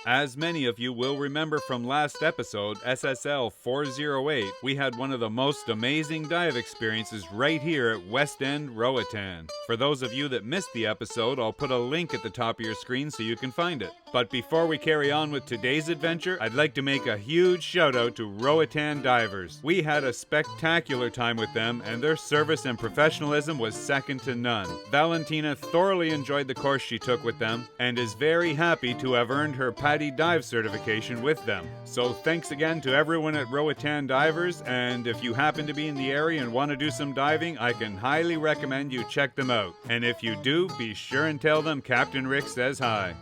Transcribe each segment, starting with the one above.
As many of you will remember from last episode, SSL 408, we had one of the most amazing dive experiences right here at West End, Roatan. For those of you that missed the episode, I'll put a link at the top of your screen so you can find it. But before we carry on with today's adventure, I'd like to make a huge shout out to Roatan Divers. We had a spectacular time with them, and their service and professionalism was second to none. Valentina thoroughly enjoyed the course she took with them, and is very happy to have earned her PADI dive certification with them. So thanks again to everyone at Roatan Divers, and if you happen to be in the area and want to do some diving, I can highly recommend you check them out. And if you do, be sure and tell them Captain Rick says hi.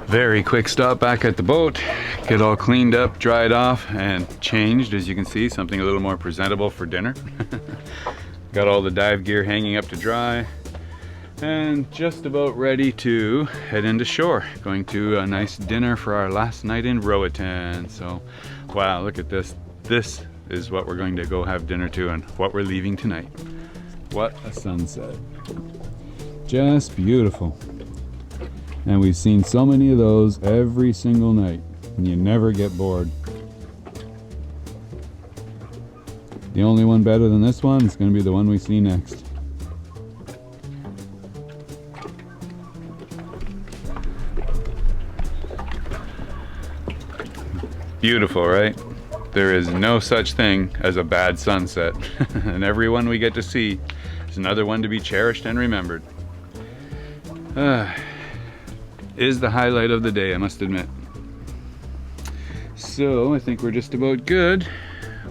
Very quick stop back at the boat, get all cleaned up, dried off, and changed, as you can see, something a little more presentable for dinner. Got all the dive gear hanging up to dry, and just about ready to head into shore. Going to a nice dinner for our last night in Roatan. So, wow, look at this. This is what we're going to go have dinner to and what we're leaving tonight. What a sunset. Just beautiful. And we've seen so many of those every single night, and you never get bored. The only one better than this one is going to be the one we see next. Beautiful, right? There is no such thing as a bad sunset, and every one we get to see is another one to be cherished and remembered. Is the highlight of the day, I must admit. So I think we're just about good.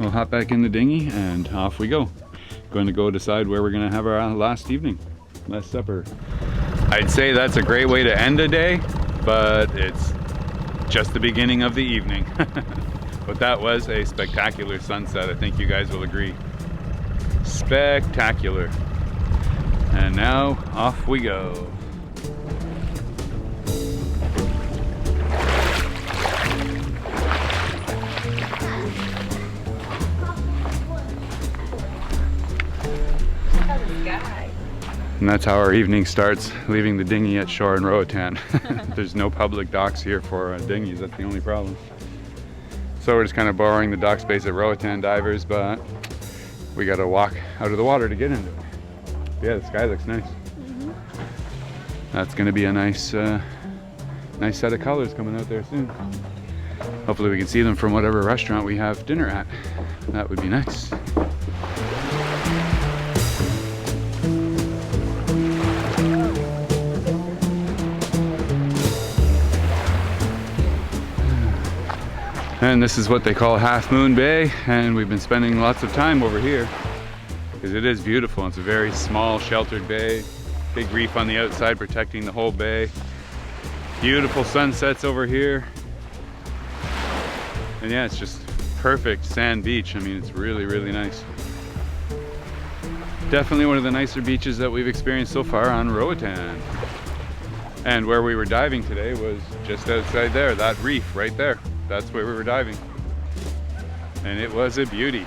We'll hop back in the dinghy and off we go. Going to go decide where we're going to have our last supper. I'd say that's a great way to end a day, but it's just the beginning of the evening. But that was a spectacular sunset, I think you guys will agree. Spectacular. And now off we go. And that's how our evening starts, leaving the dinghy at shore in Roatan. There's no public docks here for dinghies, that's the only problem. So we're just kind of borrowing the dock space at Roatan Divers, but we got to walk out of the water to get into it. Yeah, the sky looks nice. That's going to be a nice nice set of colors coming out there soon. Hopefully we can see them from whatever restaurant we have dinner at. That would be nice. And this is what they call Half Moon Bay, and we've been spending lots of time over here because it is beautiful. It's a very small sheltered bay, big reef on the outside protecting the whole bay. Beautiful sunsets over here, and yeah, it's just perfect sand beach. I mean, it's really, really nice. Definitely one of the nicer beaches that we've experienced so far on Roatan. And where we were diving today was just outside there, that reef right there. That's where we were diving. And it was a beauty.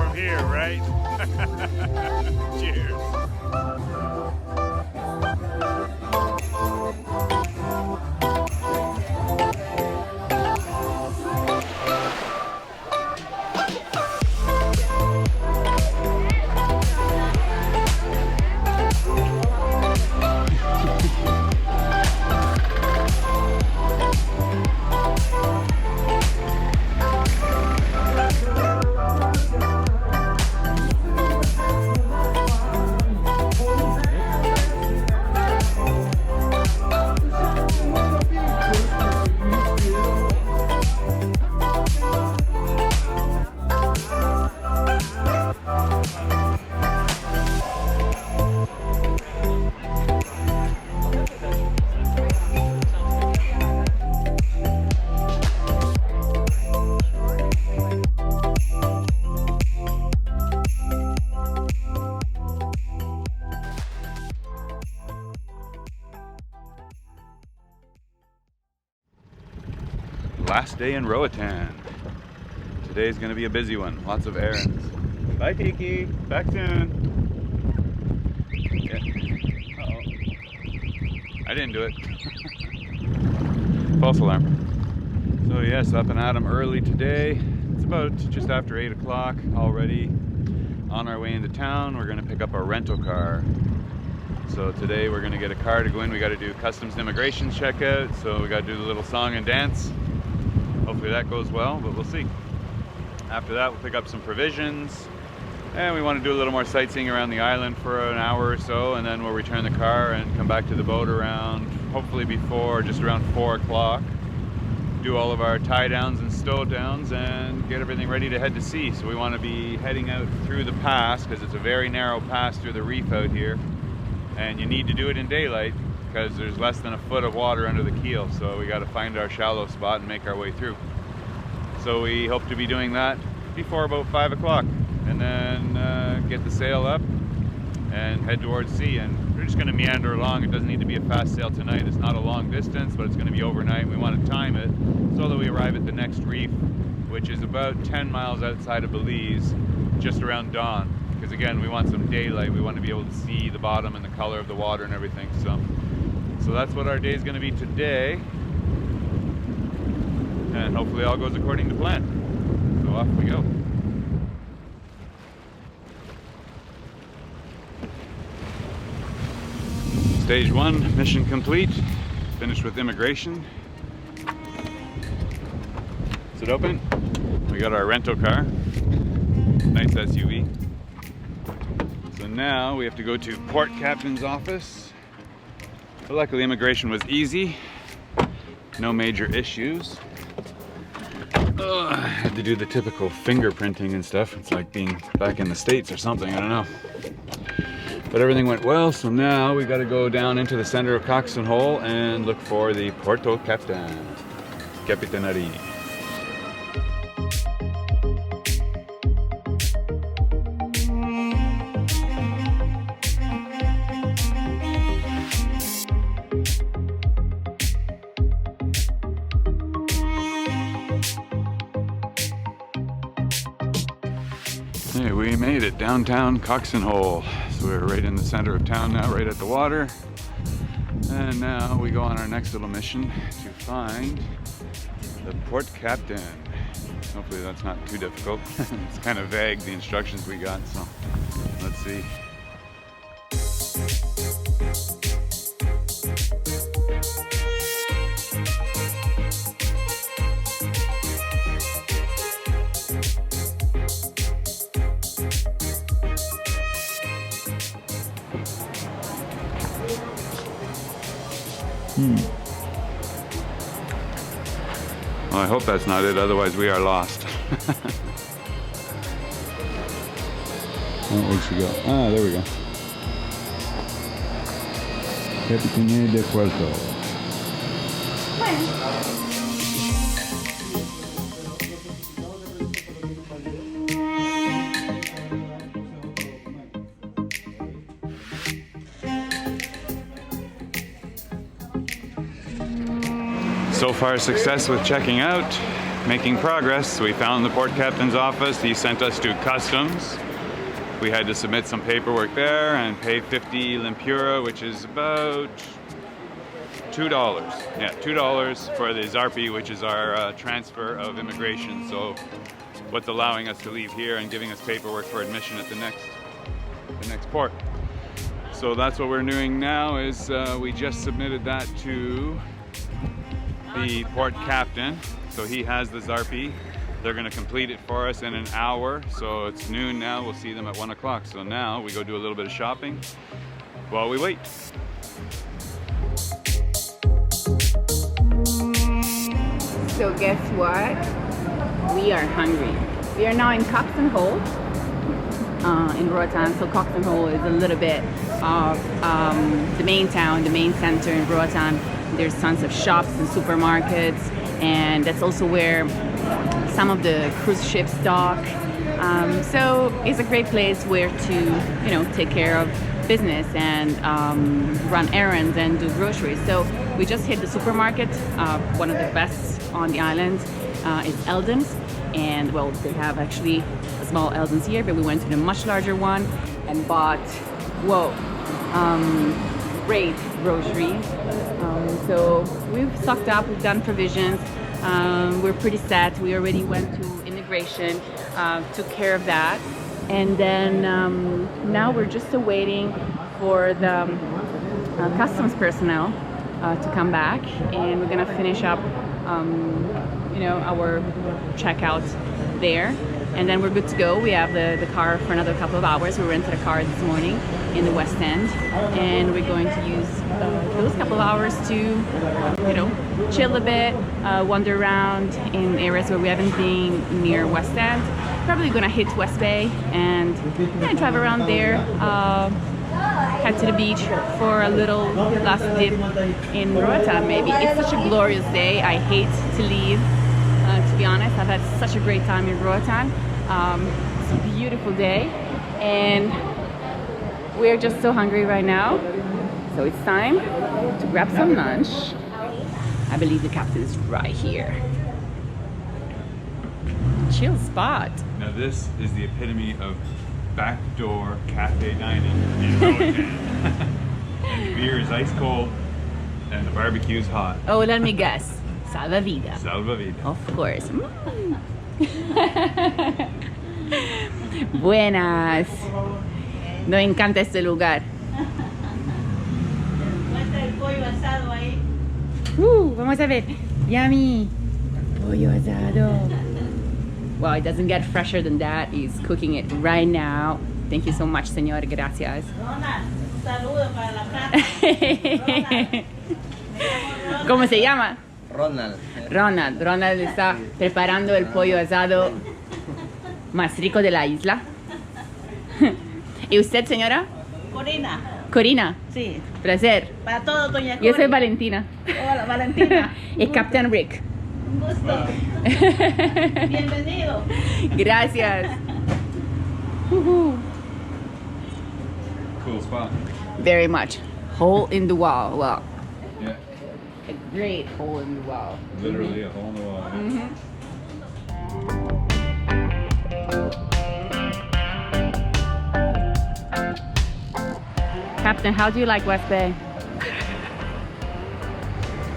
from here, right? Cheers. Last day in Roatan. Today's gonna be a busy one. Lots of errands. Bye, Kiki. Back soon. Yeah. Uh-oh. I didn't do it. False alarm. So yes, up and at 'em early today. It's about just after 8 o'clock already. On our way into town, we're gonna pick up our rental car. So today we're gonna get a car to go in. We gotta do customs and immigration checkout. So we gotta do the little song and dance. Hopefully that goes well, but we'll see. After that, we'll pick up some provisions. And we want to do a little more sightseeing around the island for an hour or so, and then we'll return the car and come back to the boat around, hopefully before, just around 4 o'clock. Do all of our tie downs and stow downs and get everything ready to head to sea. So we want to be heading out through the pass, because it's a very narrow pass through the reef out here. And you need to do it in daylight, because there's less than a foot of water under the keel. So we got to find our shallow spot and make our way through. So we hope to be doing that before about 5 o'clock, and then get the sail up and head towards sea. And we're just going to meander along. It doesn't need to be a fast sail tonight. It's not a long distance, but it's going to be overnight. We want to time it so that we arrive at the next reef, which is about 10 miles outside of Belize, just around dawn. Because again, we want some daylight. We want to be able to see the bottom and the color of the water and everything. So that's what our day is going to be today. And hopefully all goes according to plan. So off we go. Stage 1, mission complete. Finished with immigration. Is it open? We got our rental car. Nice SUV. So now we have to go to port captain's office. But luckily immigration was easy. No major issues. I had to do the typical fingerprinting and stuff. It's like being back in the States or something, I don't know. But everything went well, so now we gotta go down into the center of Coxswain Hole and look for the Porto Captain, Capitanerie. Hey, we made it downtown Coxswain Hole. So we're right in the center of town now, right at the water. And now we go on our next little mission to find the port captain. Hopefully that's not too difficult. It's kind of vague, the instructions we got, so let's see. Well, I hope that's not it, otherwise we are lost. Oh, where'd she go? Ah, there we go. Capitanerie de Puerto. So far, success with checking out. making progress. We found the port captain's office. He sent us to customs. We had to submit some paperwork there and pay 50 lempura, which is about $2. Yeah, $2 for the Zarpi, which is our transfer of immigration. So what's allowing us to leave here and giving us paperwork for admission at the next port. So that's what we're doing now. Is we just submitted that to the port captain. So he has the Zarpi. They're going to complete it for us in an hour. So it's noon now. We'll see them at 1 o'clock. So now we go do a little bit of shopping while we wait. So guess what? We are hungry. We are now in Coxon Hole in Roatan. So Coxon Hole is a little bit of the main town, the main center in Roatan. There's tons of shops and supermarkets, and that's also where some of the cruise ships dock. So it's a great place where to, take care of business and run errands and do groceries. So we just hit the supermarket. One of the best on the island is Eldon's, and well, they have actually a small Eldon's here, but we went to the much larger one and bought great groceries. So we've stocked up, we've done provisions. We're pretty set. We already went to immigration, took care of that, and then now we're just waiting for the customs personnel to come back, and we're gonna finish up our checkout there, and then we're good to go. We have the car for another couple of hours. We rented a car this morning in the West End, and we're going to use those couple of hours to chill a bit, wander around in areas where we haven't been near West End. Probably gonna hit West Bay and drive around there, head to the beach for a little last dip in Roatan maybe. It's such a glorious day. I hate to leave, to be honest. I've had such a great time in Roatan. It's a beautiful day, and we're just so hungry right now. So it's time to grab some lunch. I believe the captain is right here. Chill spot. Now this is the epitome of backdoor cafe dining in Roatan. And the beer is ice cold and the barbecue is hot. Oh, let me guess. Salva vida. Salva vida. Of course. Buenas. Nos encanta este lugar. Muestra el pollo asado ahí. Vamos a ver. Yummy. Pollo asado. Well, it doesn't get fresher than that. He's cooking it right now. Thank you so much, señor. Gracias. Ronald, saludos para la plata. ¿Cómo se llama? Ronald. Ronald está preparando el pollo asado más rico de la isla. ¿Y usted, señora? Corina. Corina. Sí. Placer. Para todo, doña Cori. Yo soy Valentina. Hola, Valentina. Es Captain Rick. Un gusto. Bienvenido. Gracias. Woohoo. Cool spot. Very much. Hole in the wall. Well, Yeah, a great hole in the wall. literally a hole in the wall. Captain, how do you like West Bay?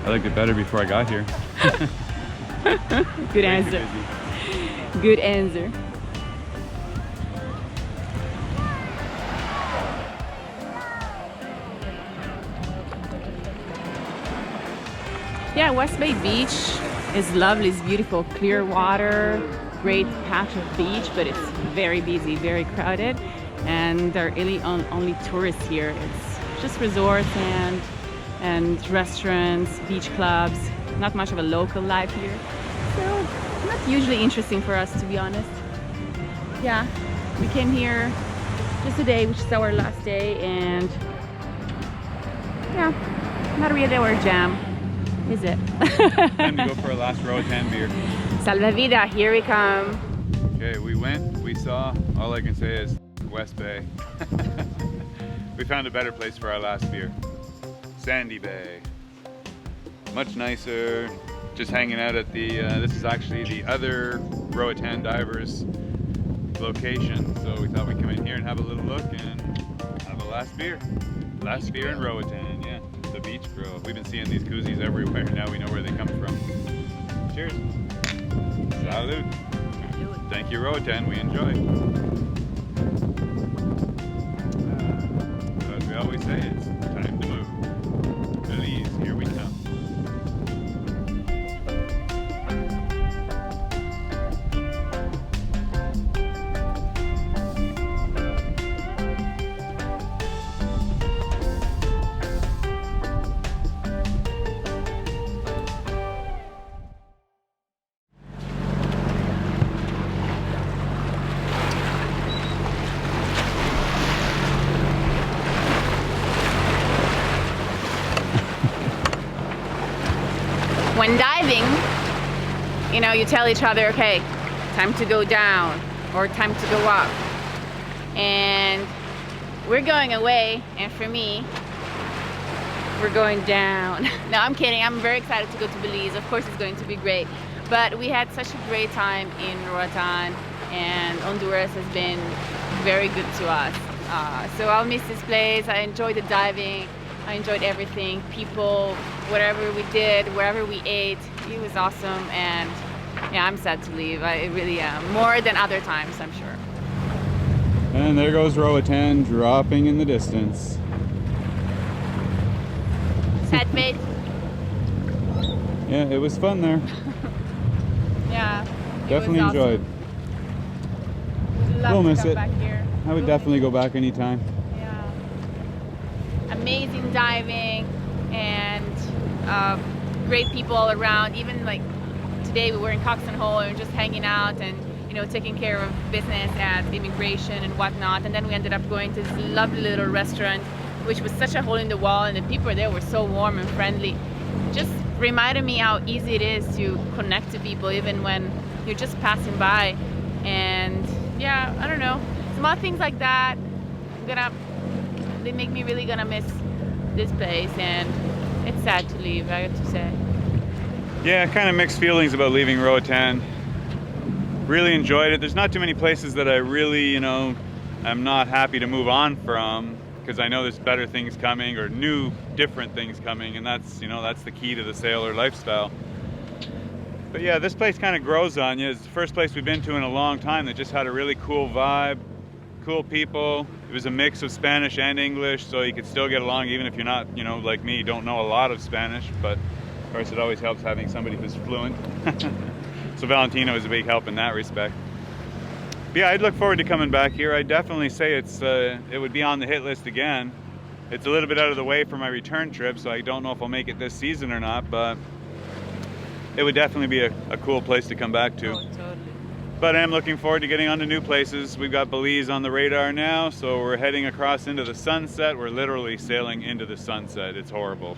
I liked it better before I got here. Good answer. Good answer. Yeah, West Bay Beach is lovely. It's beautiful, clear water, great patch of beach, but it's very busy, very crowded, and there are really only tourists here. It's just resorts and restaurants, beach clubs. Not much of a local life here, so not usually interesting for us, to be honest. Yeah, we came here just today, which is our last day, and yeah, not really our jam, is it? Time to go for a last Roatan beer. Salva vida, here we come. Okay, we went, we saw, all I can say is West Bay. We found a better place for our last beer. Sandy Bay. Much nicer, Just hanging out at the, this is actually the other Roatan Divers location. So we thought we'd come in here and have a little look and have a last beer. Last beer in Roatan, yeah. The beach grill. We've been seeing these koozies everywhere. Now we know where they come from. Cheers. Salud. Thank you, Roatan. We enjoy. As we always say, it's time to move. Belize, here we come. When diving, you know, you tell each other, okay, time to go down or time to go up. And we're going away, and for me, we're going down. No, I'm kidding. I'm very excited to go to Belize. Of course, it's going to be great. But we had such a great time in Roatan, and Honduras has been very good to us. So I'll miss this place. I enjoyed the diving. I enjoyed everything, people, whatever we did, wherever we ate. It was awesome, and yeah, I'm sad to leave. I really am, more than other times, I'm sure. And there goes Roatan dropping in the distance. Sad mate. Yeah, it was fun there. Yeah. Definitely awesome. enjoyed. Would love We'll to miss come it. back here. I would definitely go back anytime. Yeah. Amazing diving and great people all around. Even like today we were in Coxon Hole and just hanging out and, you know, taking care of business at immigration and whatnot. And then we ended up going to this lovely little restaurant, which was such a hole in the wall, and the people there were so warm and friendly. Just reminded me how easy it is to connect to people even when you're just passing by. And yeah, I don't know, small things like that, they make me really gonna miss this place, and it's sad to leave, I have to say. Yeah, kind of mixed feelings about leaving Roatan. Really enjoyed it. There's not too many places that I really, you know, I'm not happy to move on from, because I know there's better things coming or new, different things coming, and that's, you know, that's the key to the sailor lifestyle. But yeah, this place kind of grows on you. It's the first place we've been to in a long time that just had a really cool vibe, cool people. It was a mix of Spanish and English, so you could still get along even if you're not, you know, like me, don't know a lot of Spanish, but of course it always helps having somebody who's fluent. So Valentino is a big help in that respect. But yeah, I'd look forward to coming back here. I'd definitely say it would be on the hit list again. It's a little bit out of the way for my return trip, so I don't know if I'll make it this season or not, but it would definitely be a cool place to come back to. Oh, totally. But I am looking forward to getting on to new places. We've got Belize on the radar now, so we're heading across into the sunset. We're literally sailing into the sunset. It's horrible.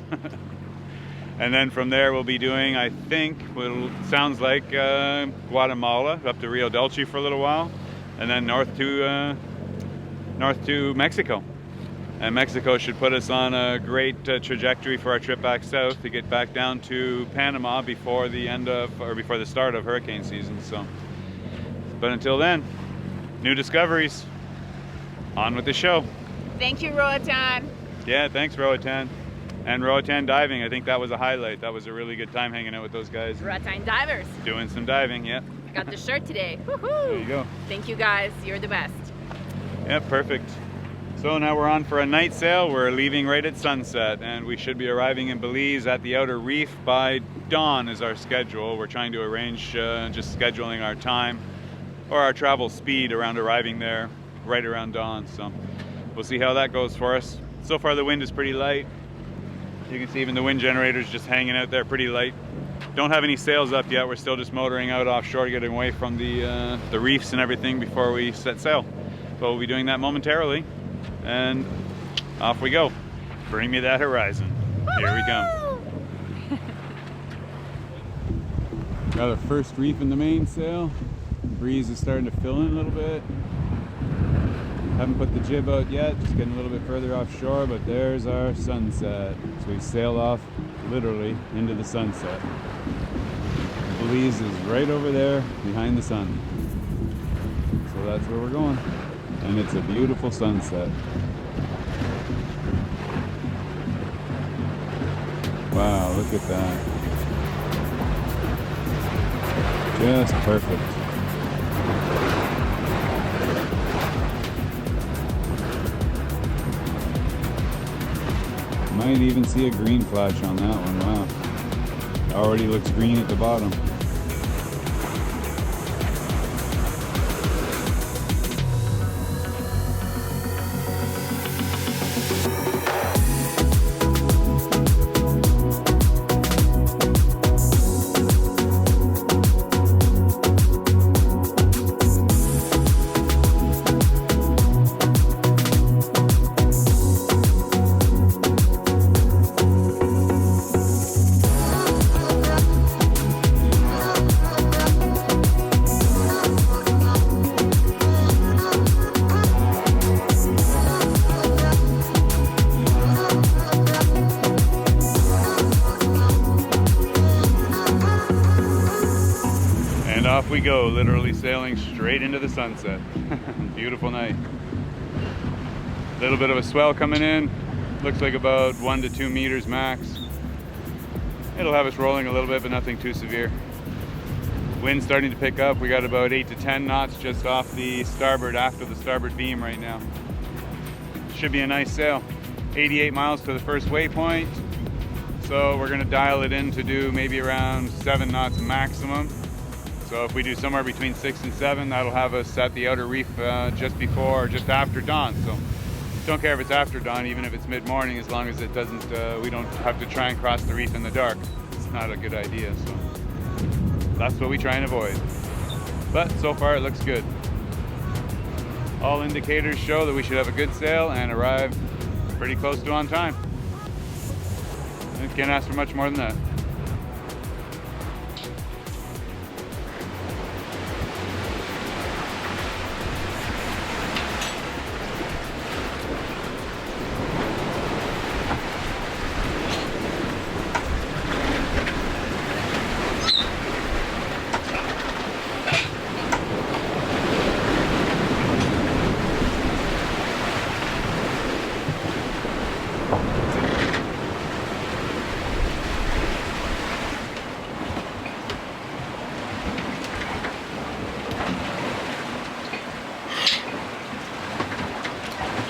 And then from there we'll be doing, I think, what sounds like Guatemala, up to Rio Dulce for a little while, and then north to Mexico. And Mexico should put us on a great trajectory for our trip back south to get back down to Panama before the before the start of hurricane season. So, but until then, new discoveries. On with the show. Thank you, Roatan. Yeah, thanks, Roatan. And Roatan Diving, I think that was a highlight. That was a really good time hanging out with those guys. Roatan Divers. Doing some diving, yeah. Got the shirt today. Woohoo! There you go. Thank you guys. You're the best. Yeah, perfect. So now we're on for a night sail. We're leaving right at sunset, and we should be arriving in Belize at the outer reef by dawn is our schedule. We're trying to arrange just scheduling our time or our travel speed around arriving there right around dawn. So we'll see how that goes for us. So far the wind is pretty light. You can see even the wind generator's just hanging out there pretty light. Don't have any sails up yet. We're still just motoring out offshore, getting away from the reefs and everything before we set sail. But we'll be doing that momentarily. And off we go. Bring me that horizon. Here we come. Got our first reef in the mainsail. The breeze is starting to fill in a little bit. Haven't put the jib out yet, just getting a little bit further offshore, but there's our sunset. So we sail off literally into the sunset. Belize is right over there behind the sun. So that's where we're going. And it's a beautiful sunset. Wow, look at that. Just perfect. Might even see a green flash on that one. Wow. Already looks green at the bottom. And off we go, literally sailing straight into the sunset. Beautiful night. Little bit of a swell coming in. Looks like about 1 to 2 meters max. It'll have us rolling a little bit, but nothing too severe. Wind starting to pick up. We got about 8 to 10 knots just off the starboard, after the starboard beam right now. Should be a nice sail. 88 miles to the first waypoint. So we're gonna dial it in to do maybe around 7 knots maximum. So if we do somewhere between 6 and 7, that'll have us at the outer reef just before or just after dawn. So don't care if it's after dawn, even if it's mid-morning, as long as it doesn't, we don't have to try and cross the reef in the dark. It's not a good idea, so that's what we try and avoid. But so far it looks good. All indicators show that we should have a good sail and arrive pretty close to on time. I can't ask for much more than that.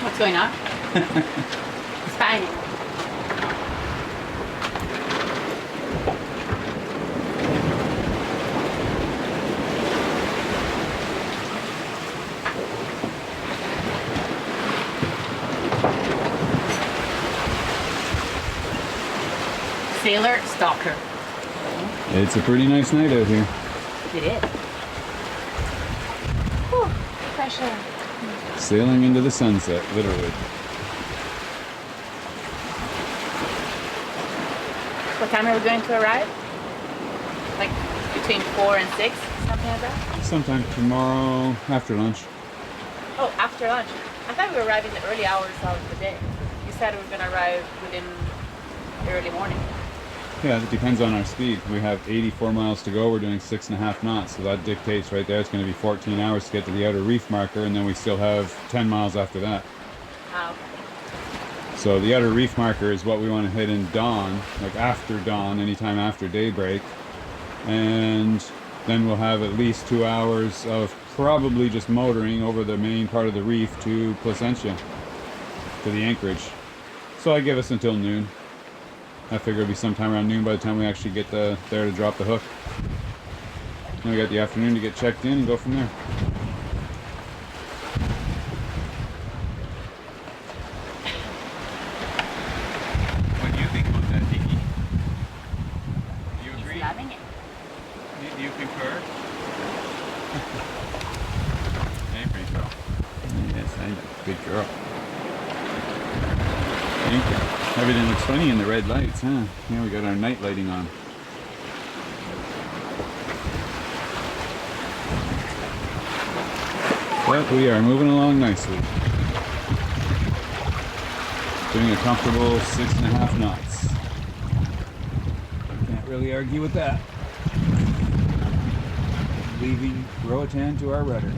What's going on? It's fine. Sailor stalker. It's a pretty nice night out here. It is. Whew, fresh air. Sailing into the sunset, literally. What time are we going to arrive? Like between 4 and 6, something like that? Sometime tomorrow after lunch. Oh, after lunch. I thought we were arriving the early hours of the day. You said we were going to arrive within the early morning. Yeah, it depends on our speed. We have 84 miles to go. We're doing 6.5 knots, so that dictates right there it's going to be 14 hours to get to the outer reef marker, and then we still have 10 miles after that. Ah, okay. So the outer reef marker is what we want to hit in dawn, like after dawn, anytime after daybreak. And then we'll have at least 2 hours of probably just motoring over the main part of the reef to Placentia, to the anchorage. So I give us until noon. I figure it'll be sometime around noon by the time we actually get there to drop the hook. Then we got the afternoon to get checked in and go from there. What do you think about that, Tiki? Do you agree? He's loving it. Do you concur? Hey, pretty girl. Yes, I'm a good girl. Thank you. Everything looks funny in the red lights, huh? Yeah, we got our night lighting on. But we are moving along nicely. Doing a comfortable 6.5 knots. Can't really argue with that. leaving Roatan to our rudder.